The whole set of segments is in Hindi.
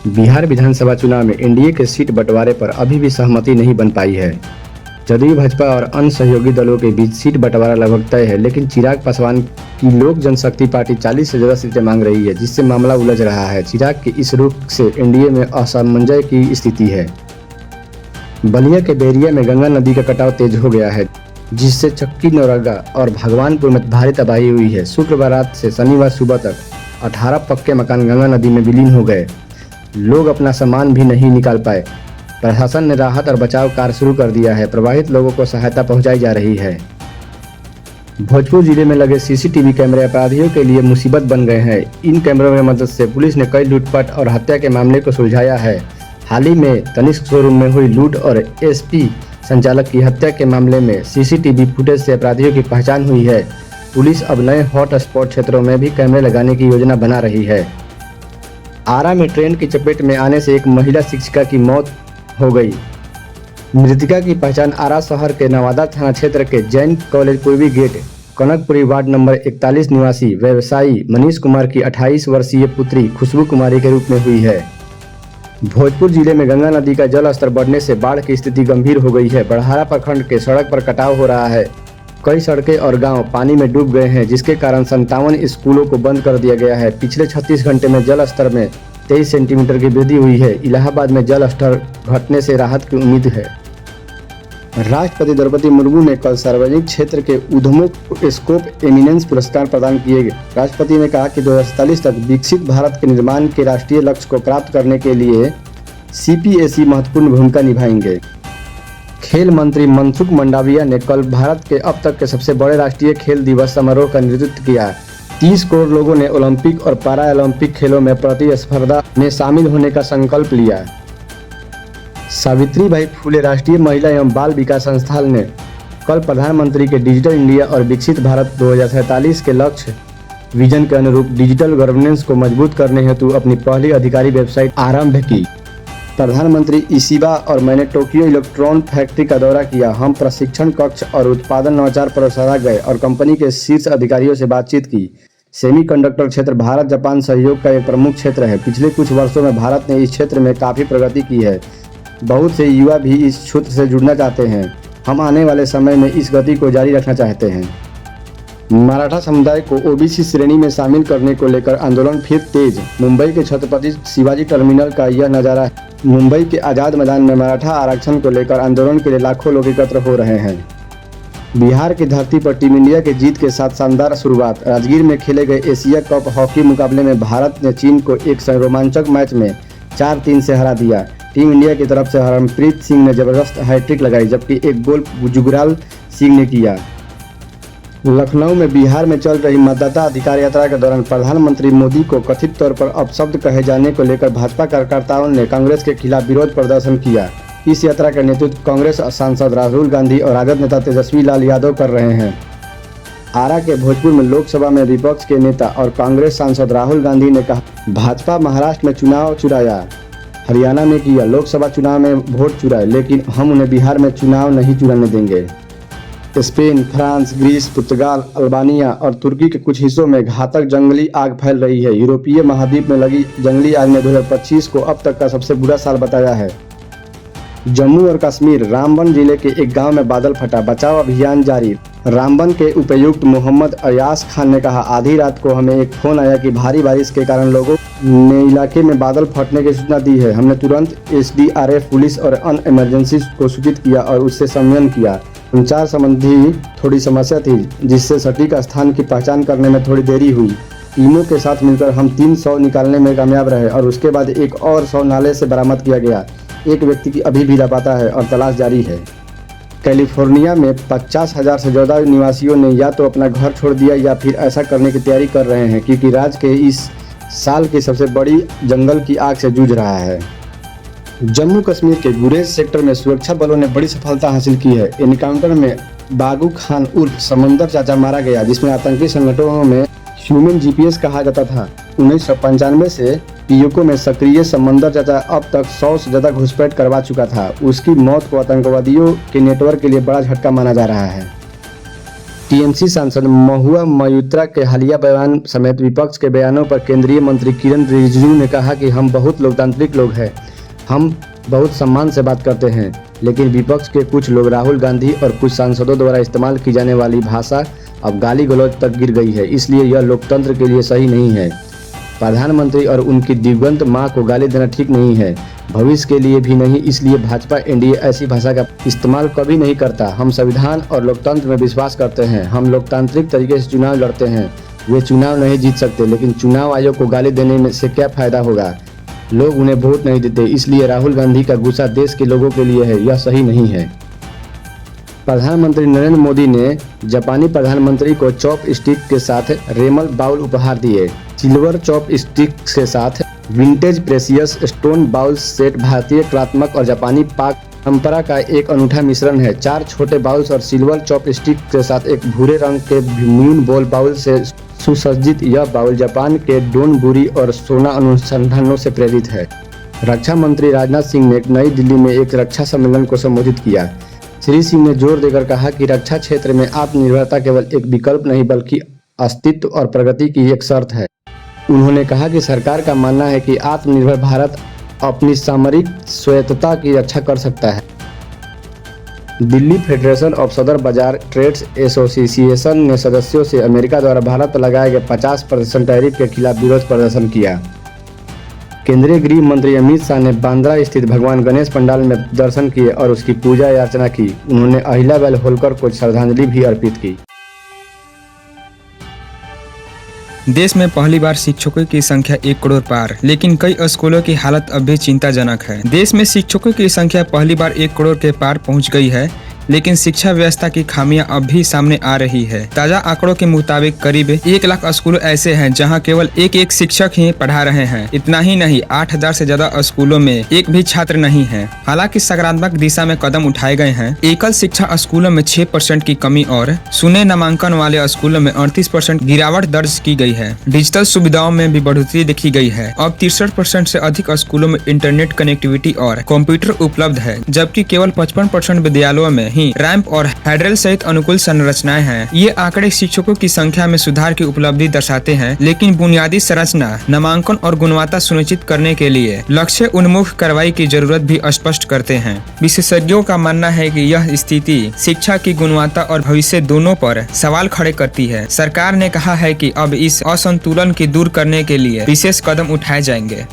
बिहार विधानसभा चुनाव में एनडीए के सीट बंटवारे पर अभी भी सहमति नहीं बन पाई है। जदयू, भाजपा और अन्य सहयोगी दलों के बीच सीट बंटवारा लगभग तय है, लेकिन चिराग पासवान की लोक जनशक्ति पार्टी 40 से ज्यादा सीटें मांग रही है, जिससे मामला उलझ रहा है। चिराग के इस रुख से एनडीए में असमंजस की स्थिति है। बलिया के बैरिया में गंगा नदी का कटाव तेज हो गया है, जिससे चक्की, नौरंगा और भगवानपुर में भारी तबाही हुई है। शुक्रवार रात से शनिवार सुबह तक 18 पक्के मकान गंगा नदी में विलीन हो गए। लोग अपना सामान भी नहीं निकाल पाए। प्रशासन ने राहत और बचाव कार्य शुरू कर दिया है। प्रभावित लोगों को सहायता पहुंचाई जा रही है। भोजपुर जिले में लगे सीसीटीवी कैमरे अपराधियों के लिए मुसीबत बन गए हैं। इन कैमरों की मदद से पुलिस ने कई लूटपाट और हत्या के मामले को सुलझाया है। हाल ही में तनिष्क शोरूम में हुई लूट और एसपी संचालक की हत्या के मामले में सीसीटीवी फुटेज से अपराधियों की पहचान हुई है। पुलिस अब नए हॉट स्पॉट क्षेत्रों में भी कैमरे लगाने की योजना बना रही है। आरा में ट्रेन की चपेट में आने से एक महिला शिक्षिका की मौत हो गई। मृतका की पहचान आरा शहर के नवादा थाना क्षेत्र के जैन कॉलेज पूर्वी गेट कनकपुरी वार्ड नंबर 41 निवासी व्यवसायी मनीष कुमार की 28 वर्षीय पुत्री खुशबू कुमारी के रूप में हुई है। भोजपुर जिले में गंगा नदी का जल स्तर बढ़ने से बाढ़ की स्थिति गंभीर हो गई है। बड़हारा प्रखंड के सड़क पर कटाव हो रहा है। कई सड़कें और गांव पानी में डूब गए हैं, जिसके कारण 57 स्कूलों को बंद कर दिया गया है। पिछले 36 घंटे में जल स्तर में 23 सेंटीमीटर की वृद्धि हुई है। इलाहाबाद में जल स्तर घटने से राहत की उम्मीद है। राष्ट्रपति द्रौपदी मुर्मू ने कल सार्वजनिक क्षेत्र के उद्यमों को स्कोप एमिनेंस पुरस्कार प्रदान किए गए। राष्ट्रपति ने कहा कि 2047 तक विकसित भारत के निर्माण के राष्ट्रीय लक्ष्य को प्राप्त करने के लिए सीपीएसई महत्वपूर्ण भूमिका निभाएंगे। खेल मंत्री मनसुख मंडाविया ने कल भारत के अब तक के सबसे बड़े राष्ट्रीय खेल दिवस समारोह का नेतृत्व किया। 30 करोड़ लोगों ने ओलंपिक और पैरा ओलंपिक खेलों में प्रतिस्पर्धा में शामिल होने का संकल्प लिया। सावित्रीबाई फुले राष्ट्रीय महिला एवं बाल विकास संस्थान ने कल प्रधानमंत्री के डिजिटल इंडिया और विकसित भारत 2047 के लक्ष्य विजन के अनुरूप डिजिटल गवर्नेंस को मजबूत करने हेतु अपनी पहली आधिकारिक वेबसाइट आरंभ की। प्रधानमंत्री इशिबा और मैंने टोक्यो इलेक्ट्रॉन फैक्ट्री का दौरा किया। हम प्रशिक्षण कक्ष और उत्पादन नवाचार प्रयोगशाला गए और कंपनी के शीर्ष अधिकारियों से बातचीत की। सेमीकंडक्टर क्षेत्र भारत जापान सहयोग का एक प्रमुख क्षेत्र है। पिछले कुछ वर्षों में भारत ने इस क्षेत्र में काफ़ी प्रगति की है। बहुत से युवा भी इस क्षेत्र से जुड़ना चाहते हैं। हम आने वाले समय में इस गति को जारी रखना चाहते हैं। मराठा समुदाय को ओबीसी श्रेणी में शामिल करने को लेकर आंदोलन फिर तेज। मुंबई के छत्रपति शिवाजी टर्मिनल का यह नज़ारा है। मुंबई के आज़ाद मैदान में मराठा आरक्षण को लेकर आंदोलन के लिए लाखों लोग एकत्र हो रहे हैं। बिहार की धरती पर टीम इंडिया के जीत के साथ शानदार शुरुआत। राजगीर में खेले गए एशिया कप हॉकी मुकाबले में भारत ने चीन को एक रोमांचक मैच में 4-3 से हरा दिया। टीम इंडिया की तरफ से हरमनप्रीत सिंह ने जबरदस्त हैट्रिक लगाई, जबकि एक गोल जुगराल सिंह ने किया। लखनऊ में बिहार में चल रही मतदाता अधिकार यात्रा के दौरान प्रधानमंत्री मोदी को कथित तौर पर अपशब्द कहे जाने को लेकर भाजपा कार्यकर्ताओं ने कांग्रेस के खिलाफ विरोध प्रदर्शन किया। इस यात्रा का नेतृत्व कांग्रेस सांसद राहुल गांधी और राजद नेता तेजस्वी लाल यादव कर रहे हैं। आरा के भोजपुर में लोकसभा में विपक्ष के नेता और कांग्रेस सांसद राहुल गांधी ने कहा, भाजपा महाराष्ट्र में चुनाव चुराया, हरियाणा में किया, लोकसभा चुनाव में वोट चुराए, लेकिन हम उन्हें बिहार में चुनाव नहीं चुराने देंगे। स्पेन, फ्रांस, ग्रीस, पुर्तगाल, अल्बानिया और तुर्की के कुछ हिस्सों में घातक जंगली आग फैल रही है। यूरोपीय महाद्वीप में लगी जंगली आग ने 2025 को अब तक का सबसे बुरा साल बताया है। जम्मू और कश्मीर रामबन जिले के एक गांव में बादल फटा, बचाव अभियान जारी। रामबन के उपायुक्त मोहम्मद अयास खान ने कहा, आधी रात को हमें एक फोन आया कि भारी बारिश के कारण लोगों ने इलाके में बादल फटने की सूचना दी है। हमने तुरंत एसडीआरएफ, पुलिस और अन्य इमरजेंसी को सूचित किया और उससे संवेदन किया। संचार संबंधी थोड़ी समस्या थी, जिससे सटीक स्थान की पहचान करने में थोड़ी देरी हुई। टीमों के साथ मिलकर हम 300 निकालने में कामयाब रहे और उसके बाद एक और 100 नाले से बरामद किया गया। एक व्यक्ति की अभी भी लापता है और तलाश जारी है। कैलिफोर्निया में 50,000 से ज़्यादा निवासियों ने या तो अपना घर छोड़ दिया या फिर ऐसा करने की तैयारी कर रहे हैं, क्योंकि राज्य के इस साल की सबसे बड़ी जंगल की आग से जूझ रहा है। जम्मू कश्मीर के गुरेज सेक्टर में सुरक्षा बलों ने बड़ी सफलता हासिल की है। एनकाउंटर में बागू खान उर्फ समंदर चाचा मारा गया, जिसमें आतंकी संगठनों में ह्यूमन जीपीएस कहा जाता था। 1995 से पीओके में सक्रिय समंदर चाचा अब तक 100 से ज़्यादा घुसपैठ करवा चुका था। उसकी मौत को आतंकवादियों के नेटवर्क के लिए बड़ा झटका माना जा रहा है। टीएमसी सांसद महुआ मोइत्रा के हालिया बयान समेत विपक्ष के बयानों पर केंद्रीय मंत्री किरण रिजिजू ने कहा कि हम बहुत लोकतांत्रिक लोग हैं, हम बहुत सम्मान से बात करते हैं, लेकिन विपक्ष के कुछ लोग राहुल गांधी और कुछ सांसदों द्वारा इस्तेमाल की जाने वाली भाषा अब गाली गलौज तक गिर गई है, इसलिए यह लोकतंत्र के लिए सही नहीं है। प्रधानमंत्री और उनकी दिवंगत मां को गाली देना ठीक नहीं है, भविष्य के लिए भी नहीं, इसलिए भाजपा एनडीए ऐसी भाषा का इस्तेमाल कभी नहीं करता। हम संविधान और लोकतंत्र में विश्वास करते हैं, हम लोकतांत्रिक तरीके से चुनाव लड़ते हैं। वे चुनाव नहीं जीत सकते, लेकिन चुनाव आयोग को गाली देने में से क्या फायदा होगा? लोग उन्हें वोट नहीं देते, इसलिए राहुल गांधी का गुस्सा देश के लोगों के लिए है, यह सही नहीं है। प्रधानमंत्री नरेंद्र मोदी ने जापानी प्रधानमंत्री को चॉप स्टिक के साथ रेमल बाउल उपहार दिए। सिल्वर चॉप स्टिक के साथ vintage precious stone bowl set भारतीय कलात्मक और जापानी पाक परंपरा का एक अनूठा मिश्रण है। 4 छोटे बाउल्स और सिल्वर चॉप स्टिक के साथ एक भूरे रंग के म्यून बॉल बाउल से सुसज्जित यह बाउल जापान के डोनबुरी और सोना अनुसंधानों से प्रेरित है। रक्षा मंत्री राजनाथ सिंह ने नई दिल्ली में एक रक्षा सम्मेलन को संबोधित किया। श्री सिंह ने जोर देकर कहा कि रक्षा क्षेत्र में आत्मनिर्भरता केवल एक विकल्प नहीं बल्कि अस्तित्व और प्रगति की एक शर्त है। उन्होंने कहा कि सरकार का मानना है कि आत्मनिर्भर भारत अपनी सामरिक स्वायत्तता की रक्षा कर सकता है। दिल्ली फेडरेशन ऑफ सदर बाजार ट्रेड्स एसोसिएशन ने सदस्यों से अमेरिका द्वारा भारत पर लगाए गए 50% टैरिफ के खिलाफ विरोध प्रदर्शन किया। केंद्रीय गृह मंत्री अमित शाह ने बांद्रा स्थित भगवान गणेश पंडाल में दर्शन किए और उसकी पूजा अर्चना की। उन्होंने अहिल्याबाई होलकर को श्रद्धांजलि भी अर्पित की। देश में पहली बार शिक्षकों की संख्या 1 करोड़ पार, लेकिन कई स्कूलों की हालत अब भी चिंताजनक है। देश में शिक्षकों की संख्या पहली बार 1 करोड़ के पार पहुंच गई है, लेकिन शिक्षा व्यवस्था की खामियां अब भी सामने आ रही है। ताजा आंकड़ों के मुताबिक करीब 1 लाख स्कूल ऐसे हैं जहां केवल एक शिक्षक ही पढ़ा रहे हैं। इतना ही नहीं, 8000 से ज्यादा स्कूलों में एक भी छात्र नहीं है। हालांकि सकारात्मक दिशा में कदम उठाए गए हैं। एकल शिक्षा स्कूलों में 6% की कमी और शून्य नामांकन वाले स्कूलों में 38% गिरावट दर्ज की गई है। डिजिटल सुविधाओं में भी बढ़ोतरी देखी गई है। अब 63% से अधिक स्कूलों में इंटरनेट कनेक्टिविटी और कंप्यूटर उपलब्ध है, जबकि केवल 55% विद्यालयों में ही रैंप और हैंडल सहित अनुकूल संरचनाएं हैं। ये आंकड़े शिक्षकों की संख्या में सुधार की उपलब्धि दर्शाते हैं, लेकिन बुनियादी संरचना, नामांकन और गुणवत्ता सुनिश्चित करने के लिए लक्ष्य उन्मुख कार्रवाई की जरूरत भी स्पष्ट करते हैं। विशेषज्ञों का मानना है कि यह स्थिति शिक्षा की गुणवत्ता और भविष्य दोनों पर सवाल खड़े करती है। सरकार ने कहा है कि अब इस असंतुलन की दूर करने के लिए विशेष कदम उठाए जाएंगे।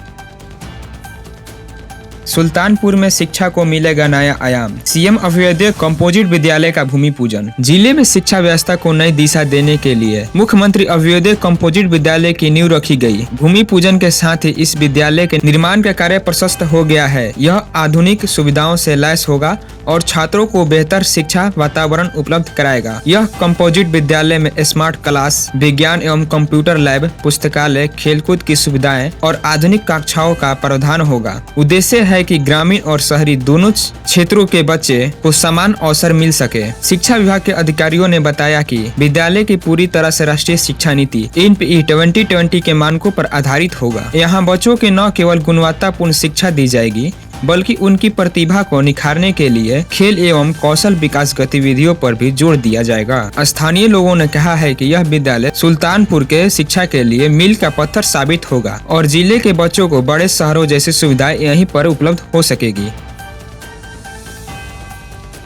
सुल्तानपुर में शिक्षा को मिलेगा नया आयाम, सीएम अभ्युदय कंपोजिट विद्यालय का भूमि पूजन। जिले में शिक्षा व्यवस्था को नई दिशा देने के लिए मुख्यमंत्री अभ्युदय कंपोजिट विद्यालय की नींव रखी गई। भूमि पूजन के साथ ही इस विद्यालय के निर्माण का कार्य प्रशस्त हो गया है। यह आधुनिक सुविधाओं से लैस होगा और छात्रों को बेहतर शिक्षा वातावरण उपलब्ध कराएगा। यह कंपोजिट विद्यालय में स्मार्ट क्लास, विज्ञान एवं कंप्यूटर लैब, पुस्तकालय, खेलकूद की सुविधाएं और आधुनिक कक्षाओं का प्रावधान होगा। उद्देश्य है कि ग्रामीण और शहरी दोनों क्षेत्रों के बच्चे को समान अवसर मिल सके। शिक्षा विभाग के अधिकारियों ने बताया कि विद्यालय की पूरी तरह से राष्ट्रीय शिक्षा नीति NPE 2020 के मानकों पर आधारित होगा। यहाँ बच्चों के न केवल गुणवत्तापूर्ण शिक्षा दी जाएगी, बल्कि उनकी प्रतिभा को निखारने के लिए खेल एवं कौशल विकास गतिविधियों पर भी जोर दिया जाएगा। स्थानीय लोगों ने कहा है कि यह विद्यालय सुल्तानपुर के शिक्षा के लिए मील का पत्थर साबित होगा और जिले के बच्चों को बड़े शहरों जैसी सुविधाएं यहीं पर उपलब्ध हो सकेगी।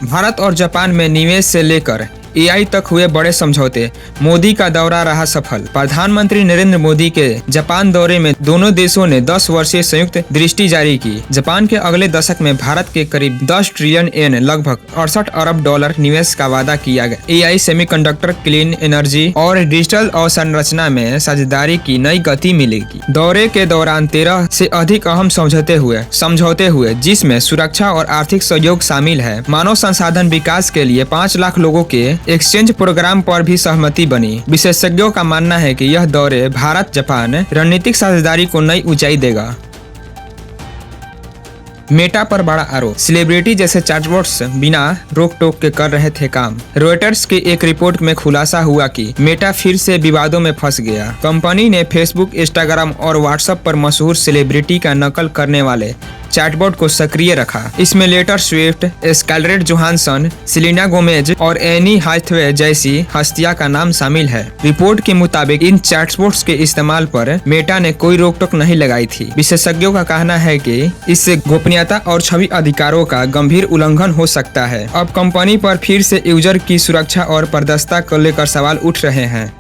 भारत और जापान में निवेश से लेकर AI तक हुए बड़े समझौते, मोदी का दौरा रहा सफल। प्रधानमंत्री नरेंद्र मोदी के जापान दौरे में दोनों देशों ने 10 वर्षीय संयुक्त दृष्टि जारी की। जापान के अगले दशक में भारत के करीब 10 ट्रिलियन येन लगभग 68 अरब डॉलर निवेश का वादा किया गया। AI, सेमीकंडक्टर, क्लीन एनर्जी और डिजिटल अवसंरचना में साझेदारी की नई गति मिलेगी। दौरे के दौरान 13 से अधिक अहम समझौते हुए जिसमें सुरक्षा और आर्थिक सहयोग शामिल है। मानव संसाधन विकास के लिए 5 लाख लोगों के एक्सचेंज प्रोग्राम पर भी सहमति बनी। विशेषज्ञों का मानना है कि यह दौरे भारत जापान रणनीतिक साझेदारी को नई ऊंचाई देगा। मेटा पर बड़ा आरोप, सेलिब्रिटी जैसे चैटबॉट्स बिना रोक टोक के कर रहे थे काम। रॉयटर्स की एक रिपोर्ट में खुलासा हुआ कि मेटा फिर से विवादों में फंस गया। कंपनी ने फेसबुक, इंस्टाग्राम और व्हाट्सएप पर मशहूर सेलिब्रिटी का नकल करने वाले चैटबॉट को सक्रिय रखा। इसमें Taylor Swift, Scarlett Johansson, Selena Gomez और एनी हाथवे जैसी हस्तियां का नाम शामिल है। रिपोर्ट के मुताबिक इन चैटबॉट्स के इस्तेमाल पर मेटा ने कोई रोक टोक नहीं लगाई थी। विशेषज्ञों का कहना है कि इससे गोपनीयता और छवि अधिकारों का गंभीर उल्लंघन हो सकता है। अब कंपनी पर फिर से यूजर की सुरक्षा और पारदर्शिता को लेकर सवाल उठ रहे हैं।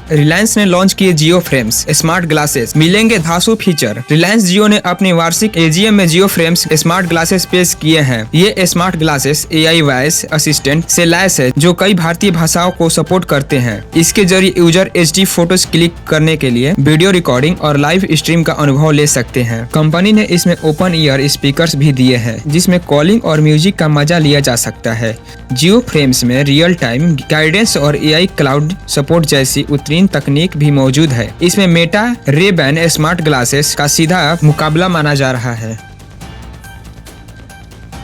रिलायंस ने लॉन्च किए जियो फ्रेम्स स्मार्ट ग्लासेस, मिलेंगे धांसू फीचर। रिलायंस जियो ने अपनी वार्षिक एजीएम में जियो फ्रेम्स स्मार्ट ग्लासेस पेश किए हैं। ये smart glasses AI voice assistant से लैस है जो कई भारतीय भाषाओं को सपोर्ट करते हैं। इसके जरिए यूजर एचडी फोटोज क्लिक करने के लिए वीडियो रिकॉर्डिंग और लाइव स्ट्रीम का अनुभव ले सकते हैं। कंपनी ने इसमें ओपन ईयर स्पीकर्स भी दिए हैं जिसमें कॉलिंग और म्यूजिक का मजा लिया जा सकता है। जियो फ्रेम्स में रियल टाइम गाइडेंस और एआई क्लाउड सपोर्ट जैसी उत्तरीन तकनीक भी मौजूद है। इसमें मेटा रे-बैन स्मार्ट ग्लासेस का सीधा मुकाबला माना जा रहा है।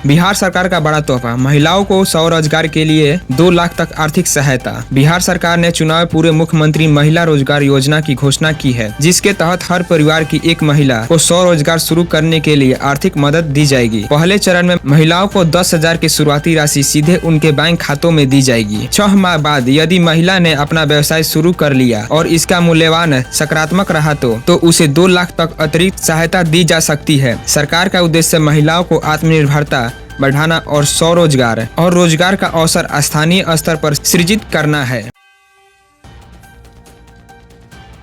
बिहार सरकार का बड़ा तोहफा, महिलाओं को स्वरोजगार के लिए 2 लाख तक आर्थिक सहायता। बिहार सरकार ने चुनाव पूर्व मुख्यमंत्री महिला रोजगार योजना की घोषणा की है, जिसके तहत हर परिवार की एक महिला को स्वरोजगार शुरू करने के लिए आर्थिक मदद दी जाएगी। पहले चरण में महिलाओं को 10,000 की शुरुआती राशि सीधे उनके बैंक खातों में दी जाएगी। 6 माह बाद यदि महिला ने अपना व्यवसाय शुरू कर लिया और इसका मूल्यवान सकारात्मक रहा तो उसे 2 लाख तक अतिरिक्त सहायता दी जा सकती है। सरकार का उद्देश्य महिलाओं को आत्मनिर्भरता बढ़ाना और स्वरोजगार और रोजगार का अवसर स्थानीय स्तर पर सृजित करना है।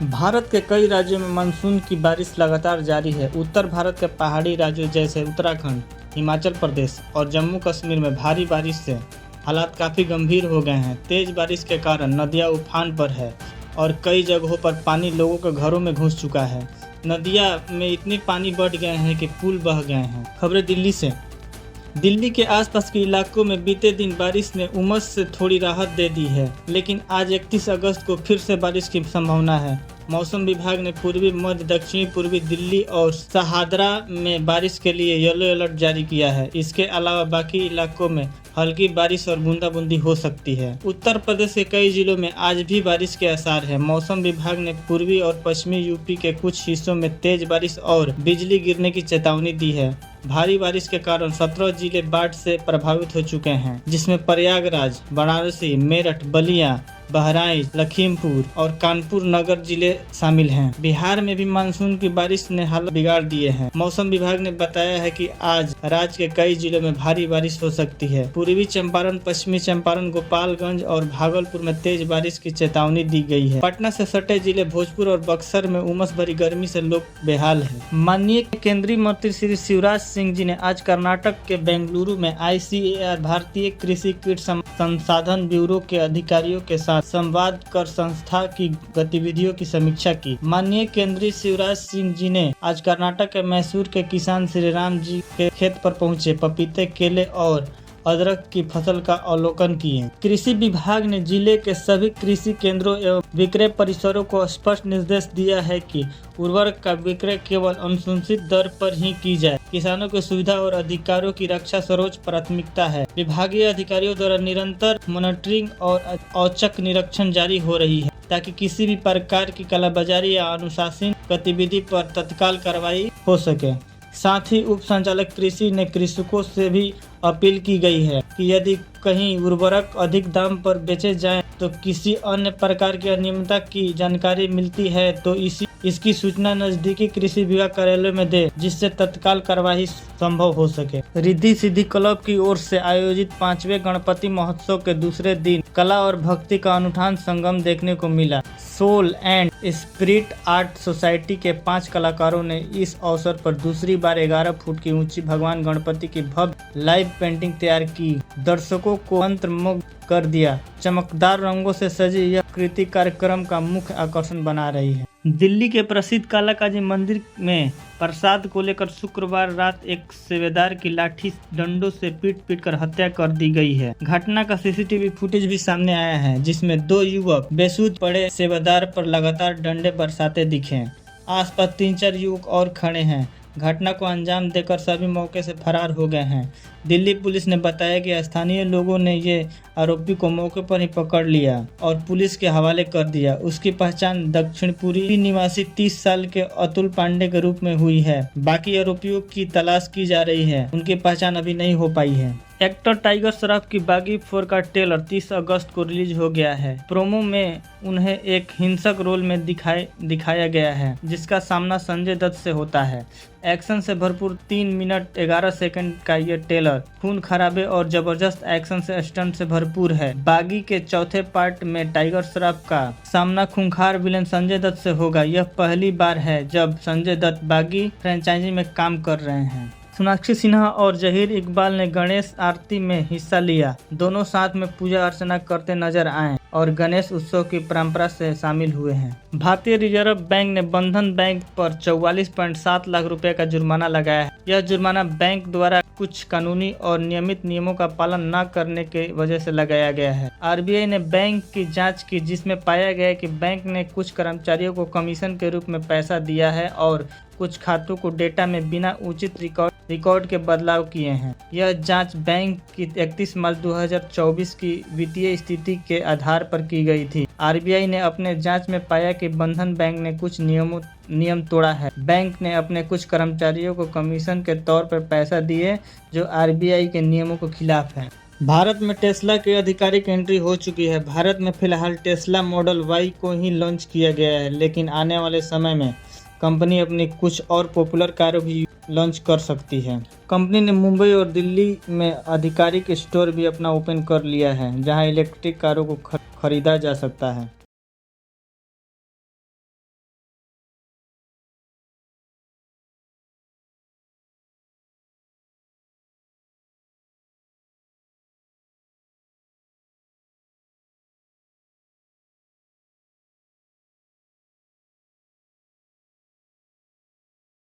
भारत के कई राज्यों में मानसून की बारिश लगातार जारी है। उत्तर भारत के पहाड़ी राज्यों जैसे उत्तराखंड, हिमाचल प्रदेश और जम्मू कश्मीर में भारी बारिश से हालात काफ़ी गंभीर हो गए हैं। तेज बारिश के कारण नदियां उफान पर है और कई जगहों पर पानी लोगों के घरों में घुस चुका है। नदियां में इतने पानी बढ़ गए हैं कि पुल बह गए हैं। खबरें दिल्ली से। दिल्ली के आसपास के इलाकों में बीते दिन बारिश ने उमस से थोड़ी राहत दे दी है, लेकिन आज 31 अगस्त को फिर से बारिश की संभावना है। मौसम विभाग ने पूर्वी मध्य दक्षिणी पूर्वी दिल्ली और सहादरा में बारिश के लिए येलो अलर्ट जारी किया है। इसके अलावा बाकी इलाकों में हल्की बारिश और बूंदाबूंदी हो सकती है। उत्तर प्रदेश के कई जिलों में आज भी बारिश के आसार है। मौसम विभाग ने पूर्वी और पश्चिमी यूपी के कुछ हिस्सों में तेज बारिश और बिजली गिरने की चेतावनी दी है। भारी बारिश के कारण 17 जिले बाढ़ से प्रभावित हो चुके हैं, जिसमें प्रयागराज, वाराणसी, मेरठ, बलिया, बहराइच, लखीमपुर और कानपुर नगर जिले शामिल हैं। बिहार में भी मानसून की बारिश ने हालत बिगाड़ दिए हैं। मौसम विभाग ने बताया है कि आज राज्य के कई जिलों में भारी बारिश हो सकती है। पूर्वी चंपारण, पश्चिमी चंपारण, गोपालगंज और भागलपुर में तेज बारिश की चेतावनी दी गई है। पटना से सटे जिले भोजपुर और बक्सर में उमस भरी गर्मी से लोग बेहाल है। माननीय केंद्रीय मंत्री श्री शिवराज सिंह जी ने आज कर्नाटक के बेंगलुरु में ICAR भारतीय कृषि कीट संसाधन ब्यूरो के अधिकारियों के साथ संवाद कर संस्था की गतिविधियों की समीक्षा की। माननीय केंद्रीय शिवराज सिंह जी ने आज कर्नाटक के मैसूर के किसान श्री राम जी के खेत पर पहुंचे पपीते, केले और अदरक की फसल का अवलोकन किए। कृषि विभाग ने जिले के सभी कृषि केंद्रों एवं विक्रय परिसरों को स्पष्ट निर्देश दिया है कि उर्वरक का विक्रय केवल अनुशंसित दर पर ही की जाए। किसानों की सुविधा और अधिकारों की रक्षा सर्वोच्च प्राथमिकता है। विभागीय अधिकारियों द्वारा निरंतर मॉनिटरिंग और औचक निरीक्षण जारी हो रही है ताकि किसी भी प्रकार की कालाबाजारी या अनुशासन गतिविधि पर तत्काल कार्रवाई हो सके। साथ ही उप संचालक कृषि ने कृषकों से भी अपील की गई है कि यदि कहीं उर्वरक अधिक दाम पर बेचे जाएं तो किसी अन्य प्रकार की अनियमितता की जानकारी मिलती है तो इसकी सूचना नजदीकी कृषि विभाग कार्यालय में दे, जिससे तत्काल कार्यवाही संभव हो सके। रिद्धि सिद्धि क्लब की ओर से आयोजित 5वें गणपति महोत्सव के दूसरे दिन कला और भक्ति का अनुठान संगम देखने को मिला। Soul and Spirit Art Society के 5 कलाकारों ने इस अवसर पर दूसरी बार 11 फुट की ऊंची भगवान गणपति की भव्य लाइव पेंटिंग तैयार की। दर्शकों को मंत्रमुग्ध कर दिया। चमकदार रंगों से सजी यह कृति कार्यक्रम का मुख्य आकर्षण बना रही है। दिल्ली के प्रसिद्ध कालाकाजी मंदिर में प्रसाद को लेकर शुक्रवार रात एक सेवेदार की लाठी डंडों से पीट कर हत्या कर दी गई है। घटना का सीसीटीवी फुटेज भी सामने आया है, जिसमें 2 युवक बेसुध पड़े सेवेदार पर लगातार डंडे बरसाते दिखे। आसपास 3-4 युवक और खड़े हैं। घटना को अंजाम देकर सभी मौके से फरार हो गए हैं। दिल्ली पुलिस ने बताया कि स्थानीय लोगों ने ये आरोपी को मौके पर ही पकड़ लिया और पुलिस के हवाले कर दिया। उसकी पहचान दक्षिणपुरी निवासी 30 साल के अतुल पांडे के रूप में हुई है। बाकी आरोपियों की तलाश की जा रही है, उनकी पहचान अभी नहीं हो पाई है। एक्टर टाइगर श्रॉफ की बागी 4 का ट्रेलर 30 अगस्त को रिलीज हो गया है। प्रोमो में उन्हें एक हिंसक रोल में दिखाया गया है, जिसका सामना संजय दत्त से होता है। एक्शन से भरपूर 3 मिनट 11 सेकंड का ये ट्रेलर खून खराबे और जबरदस्त एक्शन से स्टंट से भरपूर है। बागी के चौथे पार्ट में टाइगर श्रॉफ का सामना खूंखार विलेन संजय दत्त से होगा। यह पहली बार है जब संजय दत्त बागी फ्रेंचाइजी में काम कर रहे हैं। सोनाक्षी सिन्हा और जहीर इकबाल ने गणेश आरती में हिस्सा लिया। दोनों साथ में पूजा अर्चना करते नजर आए और गणेश उत्सव की परंपरा से शामिल हुए हैं। भारतीय रिजर्व बैंक ने बंधन बैंक पर 44.7 लाख रुपए का जुर्माना लगाया है। यह जुर्माना बैंक द्वारा कुछ कानूनी और नियमित नियमों का पालन न करने की वजह से लगाया गया है। आरबीआई ने बैंक की जांच की, जिसमें पाया गया कि बैंक ने कुछ कर्मचारियों को कमीशन के रूप में पैसा दिया है और कुछ खातों को डेटा में बिना उचित रिकॉर्ड के बदलाव किए हैं। यह जांच बैंक की 31 मार्च 2024 की वित्तीय स्थिति के आधार पर की गई थी। आरबीआई ने अपने जांच में पाया कि बंधन बैंक ने कुछ नियम तोड़ा है। बैंक ने अपने कुछ कर्मचारियों को कमीशन के तौर पर पैसा दिए, जो आरबीआई के नियमों के खिलाफ है। भारत में टेस्ला की आधिकारिक एंट्री हो चुकी है। भारत में फिलहाल टेस्ला मॉडल वाई को ही लॉन्च किया गया है, लेकिन आने वाले समय में कंपनी अपनी कुछ और पॉपुलर कारों भी लॉन्च कर सकती है। कंपनी ने मुंबई और दिल्ली में आधिकारिक स्टोर भी अपना ओपन कर लिया है, जहां इलेक्ट्रिक कारों को खरीदा जा सकता है।